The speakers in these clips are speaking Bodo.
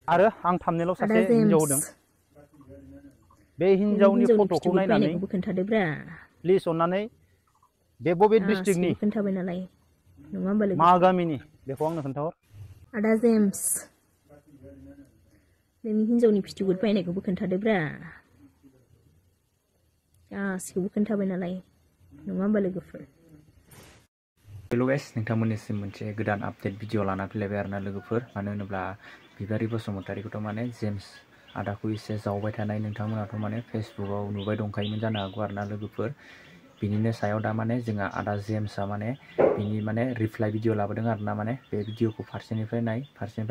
आरो आं थामनेलाव सासे हिनजाव होदों बे हिनजावनि फट'खौ नायनानै खोन्थादोब्रा प्लिज अन्नानै बे बबे डिस्ट्रिक्टनि खोन्थाबाय नालाय नङा होमबा लोगो मा गामिनि बेखौ आंनो खोन्थाहर आदा जेम्स नोंनि हिनजावनि फिथुगुर बायनायखौबो खोन्थादोब्रा गासिखौबो खोन्थाबाय नालाय नङा होमबा लोगोफोर हेलो गाइस नोंथांमोननिसिम मोनसे गोदान आपडेट भिडिअ लाना फैलायबाय आरोना लोगोफोर मानो होनोब्ला बिबारि बसुमतारीखौथ' माने जेम्स आदाखौ एसे जावबाय थानाय नोंथांमोनाथ' माने फेसबुकआव नुबाय दंखायोमोन जानो हागौ आरोना लोगोफोर बिनिनो सायाव दा माने जोंहा आदा जेम्सआ माने बिनि माने रिप्लाइ भिडिअ लाबोदों आरोना माने बे भिडिअखौ फारसेनिफ्राय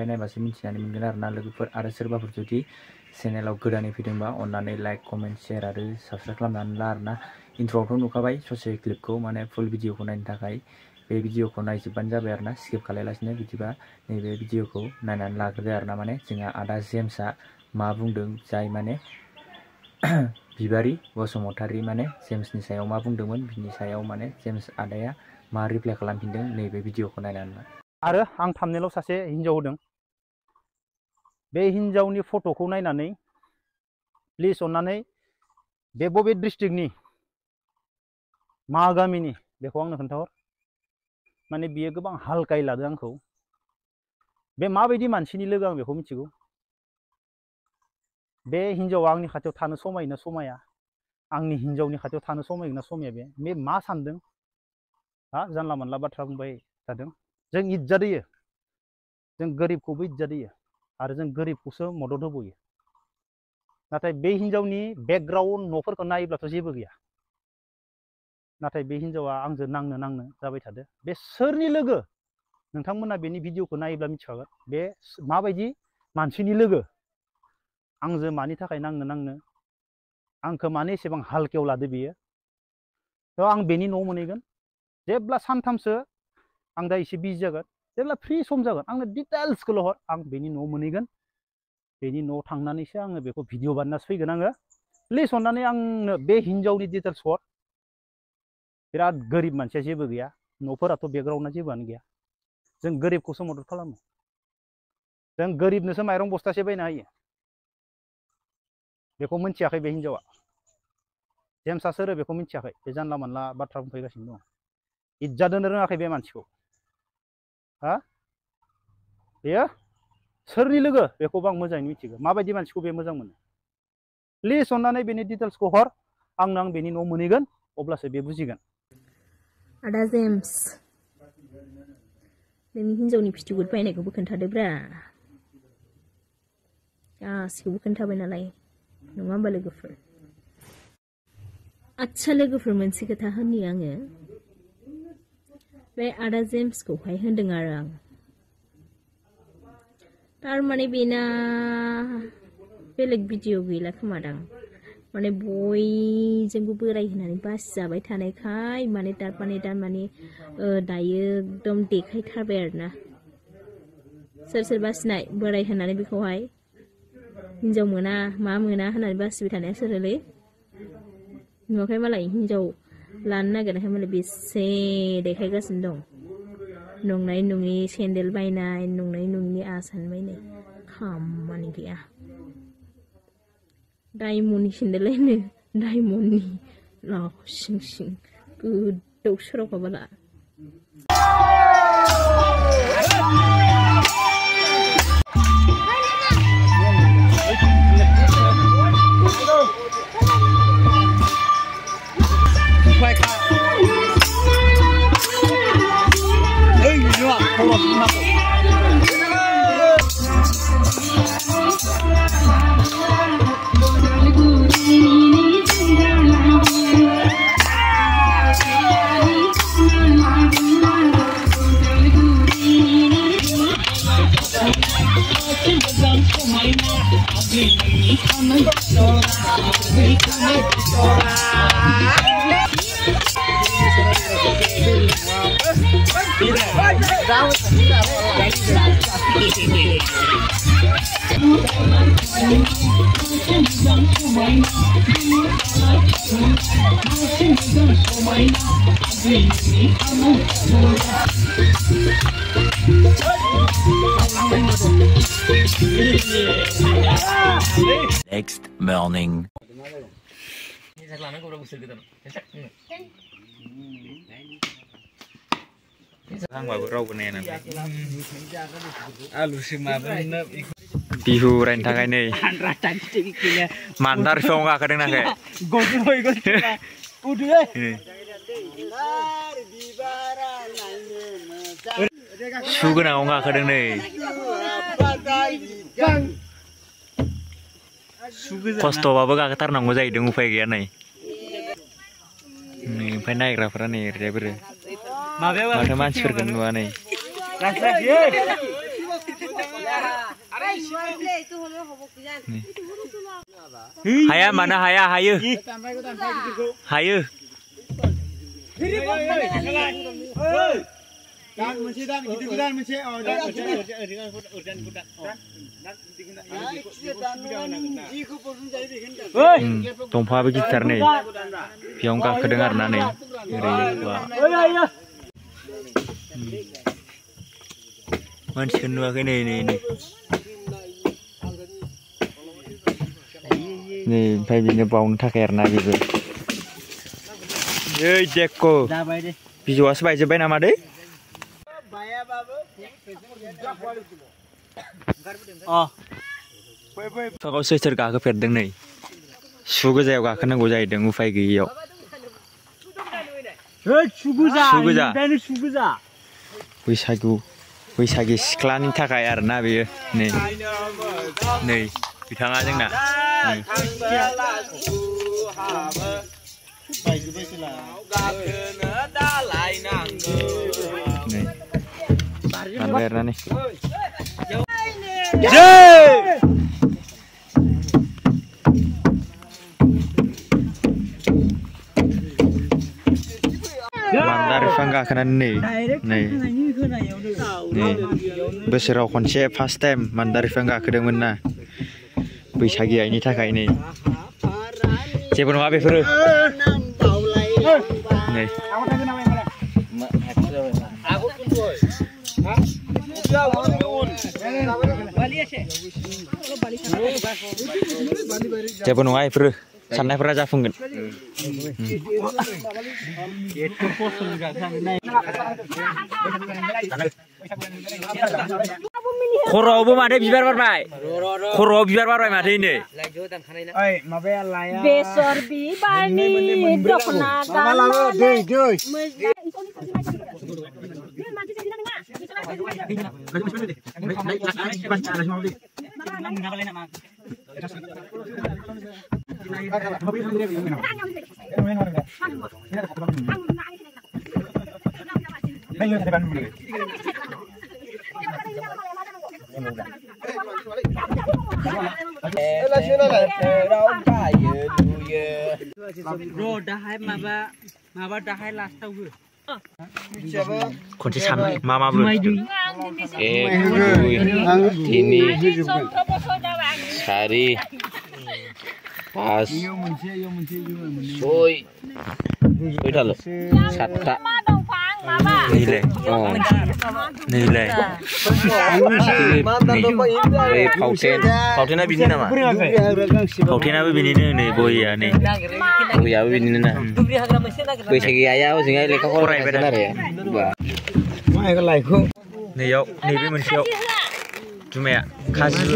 नायबासो मिथिनानै मोनगोन आरोना लोगोफोर आरो सोरबाफोर जुदि चेनेलाव गोदानै फैदोंबा अन्नानै लाइक कमेन्ट शेयार आरो साबस्क्राइब खालामनानै ला आरोना इन्ट्र'आवथ' नुखाबाय ससे क्लिपखौ माने फुल भिडिअखौ नायनो थाखाय बे भिडिअखौ नायजोबबानो जाबाय आरोना स्किप खालायालासिनो बिदिबा नैबे भिडिअखौ नायनानै लाग्रोदो आरोना माने जोंहा आदा जेम्सआ मा बुंदों जाय माने बिबारि बसुमतारी माने जेम्सनि सायाव मा बुंदोंमोन बिनि सायाव माने जेम्स आदाया मा रिप्लाइ खालामफिनदों नैबे भिडिअखौ नायनानै आरो आं थामनेलाव सासे हिनजाव होदों बे हिनजावनि फट'खौ नायनानै प्लिज अन्नानै बे बबे डिस्ट्रिक्टनि मा गामिनि बेखौ आंनो खोन्थाहर माने बियो गोबां हालकायै लादों आंखौ बे माबायदि मानसिनि लोगो आं बेखौ मिथिगौ बे हिनजावा आंनि खाथियाव थानो समायोना समाया आंनि हिनजावनि खाथियाव थानो समायोना समाया बे मा सानदों जानला मोनला बाथ्रा बुंबाय थादों जों इज्जत होयो जों गोरिबखौबो इज्जत होयो आरो जों गोरिबखौसो मदद होबोयो नाथाय बे हिनजावनि बेकग्राउन्ड न'फोरखौ नायोब्लाथ' जेबो गैया नाथाय बे हिनजावा आंजों नांनो जाबाय थादो बे सोरनि लोगो नोंथांमोना बेनि भिडिअखौ नायोब्ला मिथिखागोन बे माबायदि मानसिनि लोगो आंजों मानि थाखाय नांनो आंखौ मानो एसेबां हालकेयाव लादो बियो थ' आं बेनि न'आव मोनहैगोन जेब्ला सानथामसो आं दा एसे बिजि जागोन जेब्ला फ्रि सम जागोन आंनो डिटेल्सखौल' हर आं बेनि न'आव मोनहैगोन बेनि न'आव थांनानैसो आङो बेखौ भिडिअ बानायनासो फैगोन आङो प्लिज अन्नानै आंनो बे हिनजावनि डिटेल्स हर बिराद गोरिब मानसिया जेबो गैया न'फोराथ' बेकग्राउन्डआ जेबोआनो गैया जों गोरिबखौसो मदद खालामो जों गोरिबनोसो माइरं बस्थासे बायना होयो बेखौ मिथियाखै बे हिनजावा जेम्सआ सोरो बेखौ मिथियाखै बे जानला मोनला बाथ्रा बुंफैगासिनो दं इज्जत होनो रोङाखै बे मानसिखौ बेयो सोरनि लोगो बेखौबो आं मोजाङै मिथिगौ माबायदि मानसिखौ बे मोजां मोनो प्लिज अन्नानै बेनि डिटेल्सखौ हर आं बेनि न'आव मोनहैगोन अब्लासो बे बुजिगोन आदा जेम्स नोंनि हिनजावनि फिथुगुर बायनायखौबो खोन्थादोब्रा गासिखौबो खोन्थाबाय नालाय नङा होमबा लोगोफोर आच्छा लोगोफोर मोनसे खोथा होननि आङो बे आदा जेम्सखौहाय होनदों आरो आं थारमाने बेना बेलेग भिडिअ गैला खोमादां माने बयजोंबो बोराय होनानै बासि जाबाय थानायखाय माने दायो एकदम देखायथारबाय आरोना सोर बासिनाय बोराय होननानै बेखौहाय हिनजाव मोना मा मोना होननानै बासिबाय थानाया सोरलै नुवाखै मालाय हिनजाव लानो नागिरनायखाय मालाय बेसे देखायगासिनो दं नंनाय नङि सेन्देल बायनाय नंनाय नङि आसान बायनाय खामानि गैया डायमन्डनि सेन्देलैनो डायमन्डनि सिं गोदाव सोरावखा बाला next morning. Bihu rain थाखाय नै मान्दार बिफाङाव गाखोदों नाखै सु गोनाङाव गाखोदों नै खस्थ'बाबो गाखोथारनांगौ जाहैदों उफाय गैया नै ओमफ्राय नायग्राफोरा नै ओरैजायबोरो माथो मानसिफोरखौ नुवा नै हाया मानो हाया हायो हायो दंफाङाबो गिदिर नै बेयावनो गाखोदों आरोना नै ओरै मानसिखौ नुवाखै नै नै नै नै ओमफ्राय बिनो बावनो थाखाय आरोना बेबो ओइ देखो बिजौआसो बायजोब्बाय नामा दै बिफाङाव सोर गाखोफेरदों नै सु गोजायाव गाखोनांगौ जाहैदों उफाय गैयियाव सु गोजा बैसागि सिख्लानि थाखाय आरोना बेयो नै नै बिथाङा जोंना मानबाय आरोना नै मान्दार बिफां गाखोनानै नै बोसोराव खनसे फार्स्ट टाइम मान्दार बिफां गाखोदोंमोन ना बैसागि आइनि थाखाय नै जेबो नङा बेफोरो नै जेबो नङा बेफोरो साननायफोरा जाफुंगोन खर'आवबो माथो बिबार बारबाय खर'आव बिबार बारबाय माथो नै बेसर बिबारनि दखना खनसे सान मा माबो ini sari pas soy dalam satta nilai pauten bini nama pauten bini nih boya nih boya bini na बैसागि आया ओजोंहाय लेखा फरायबाय आरो नैयाव नैबे मोनसेयाव जुमाया खाजिबो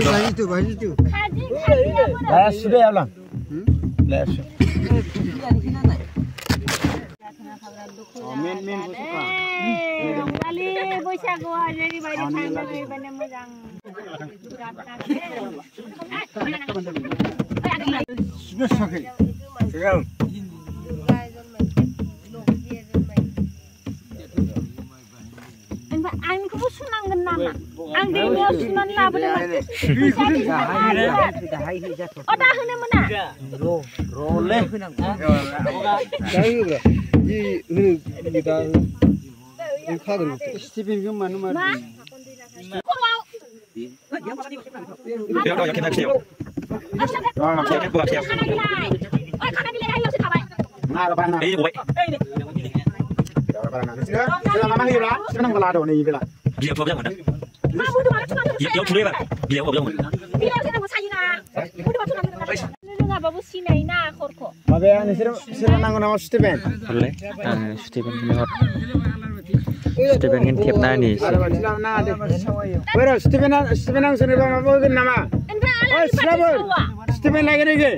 दं आंखौबो सुनांगोन नामा आं दैमायाव सुनानै लाबोदोंमोन दा होनो मोना Bila apa jangan? Yang boleh pak? Bila apa jangan? Bila saya nak saya nak. थाबाबो सिनायना आखरखौ माबाया नोंसोर नांगौ नामा स्टिभेन हरलाय स्टिभेन kan खेबना होनि बोरो स्टिभेन आं सोरनोबा माबा होगोन नामा ओइ सिख्लाफोर स्टिभेन नागिरहैगोन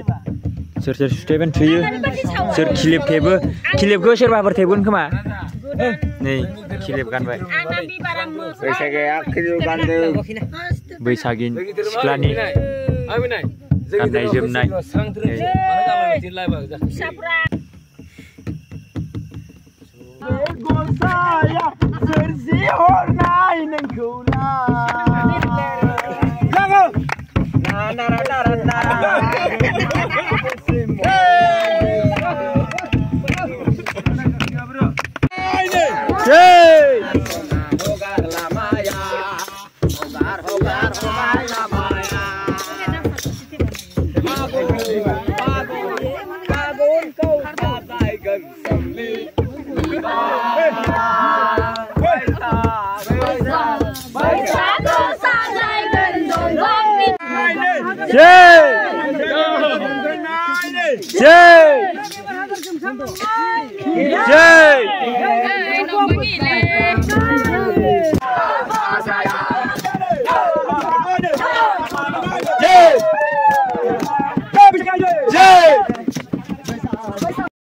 सोर स्टिभेन थुयो सोर खिलिप थेबो खिलिपखौ सोरबाफोर थेबगोन खोमा नै खिलिप गानबाय बैसागिया खिलिप गानदों बैसागि सिख्लानि गाननाय जोमनाय गसाया सोरजि हरनाय नोंखौना जागो Jay!